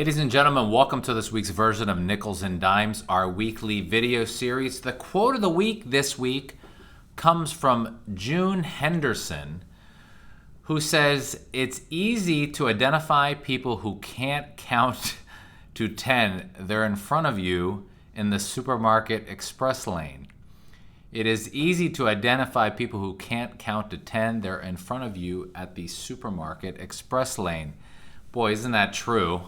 Ladies and gentlemen, welcome to this week's version of Nichols and Dimes, our weekly video series. The quote of the week this week comes from June Henderson, who says, "It's easy to identify people who can't count to 10. They're in front of you in the supermarket express lane." It is easy to identify people who can't count to 10. They're in front of you at the supermarket express lane. Boy, isn't that true?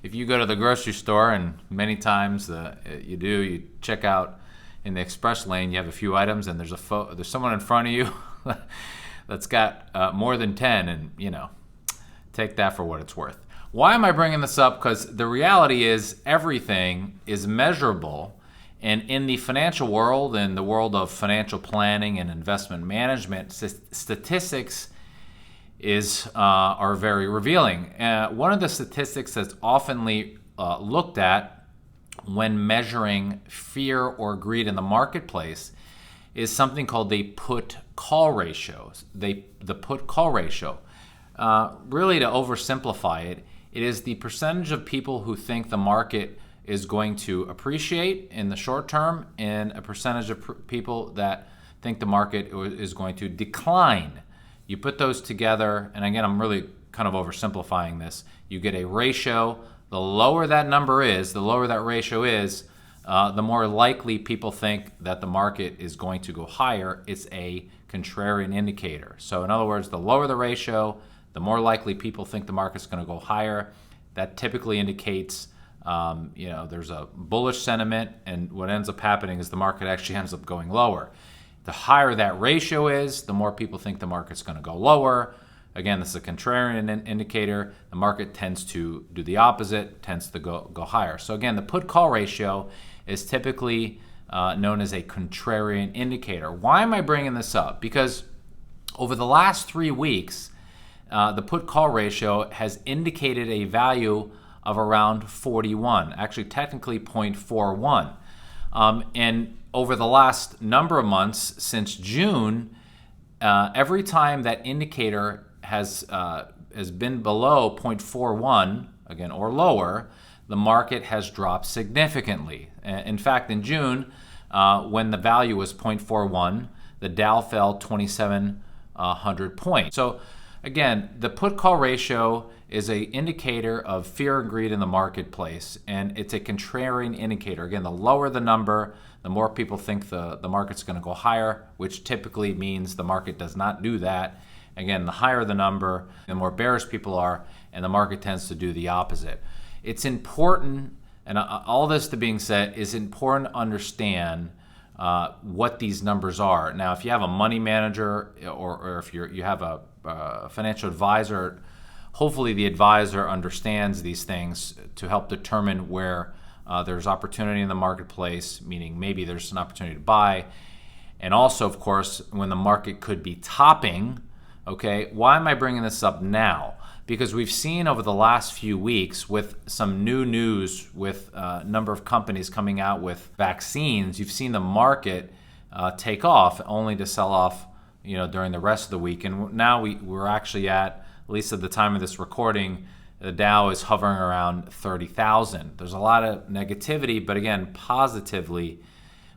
If you go to the grocery store, and many times you check out in the express lane, you have a few items, and there's someone in front of you that's got more than 10, and take that for what it's worth. Why am I bringing this up? Because the reality is everything is measurable, and in the financial world, in the world of financial planning and investment management, statistics are very revealing. One of the statistics that's often looked at when measuring fear or greed in the marketplace is something called the put-call ratio. The put-call ratio. Really, to oversimplify it, it is the percentage of people who think the market is going to appreciate in the short term and a percentage of people that think the market is going to decline. You put those together, and again, I'm really kind of oversimplifying this. You get a ratio. The lower that number is, the lower that ratio is, the more likely people think that the market is going to go higher. It's a contrarian indicator. So in other words, the lower the ratio, the more likely people think the market's going to go higher. That typically indicates there's a bullish sentiment, and what ends up happening is the market actually ends up going lower. The higher that ratio is, the more people think the market's going to go lower. Again, this is a contrarian indicator. The market tends to do the opposite, tends to go higher. So again, the put-call ratio is typically known as a contrarian indicator. Why am I bringing this up? Because over the last 3 weeks, the put-call ratio has indicated a value of around 41, actually technically 0.41. And over the last number of months, since June, every time that indicator has been below 0.41, again, or lower, the market has dropped significantly. In fact, in June, when the value was 0.41, the Dow fell 2,700 points. So again, the put-call ratio is an indicator of fear and greed in the marketplace, and it's a contrarian indicator. Again, the lower the number, the more people think the market's going to go higher, which typically means the market does not do that. Again, the higher the number, the more bearish people are, and the market tends to do the opposite. It's important, and all this to being said, is important to understand what these numbers are. Now, if you have a money manager or if you have a financial advisor, hopefully the advisor understands these things to help determine where there's opportunity in the marketplace, meaning maybe there's an opportunity to buy. And also, of course, when the market could be topping. Okay, why am I bringing this up now? Because we've seen over the last few weeks with some new news with a number of companies coming out with vaccines, you've seen the market take off only to sell off during the rest of the week. And now we're actually at least at the time of this recording, the Dow is hovering around 30,000. There's a lot of negativity, but again, positively,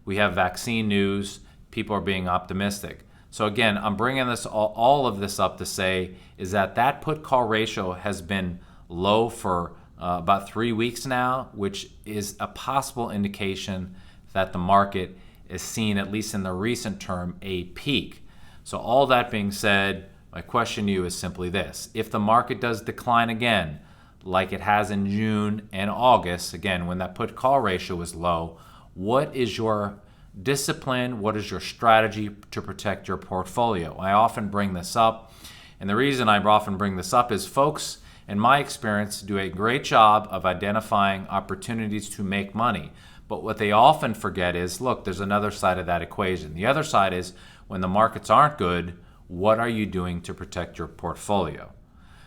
we have vaccine news. People are being optimistic. So again, I'm bringing all of this up to say is that put-call ratio has been low for about 3 weeks now, which is a possible indication that the market is seeing, at least in the recent term, a peak. So all that being said, my question to you is simply this. If the market does decline again, like it has in June and August, again, when that put-call ratio is low, what is your discipline? What is your strategy to protect your portfolio? I often bring this up, and the reason I often bring this up is folks, in my experience, do a great job of identifying opportunities to make money. But what they often forget is, look, there's another side of that equation. The other side is when the markets aren't good, what are you doing to protect your portfolio?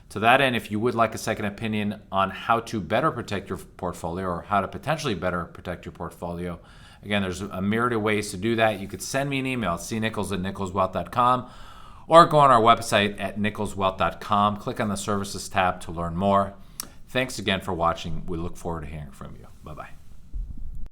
To that end, if you would like a second opinion on how to better protect your portfolio or how to potentially better protect your portfolio, again, there's a myriad of ways to do that. You could send me an email at cnichols@nicholswealth.com or go on our website at nicholswealth.com. Click on the services tab to learn more. Thanks again for watching. We look forward to hearing from you. Bye-bye.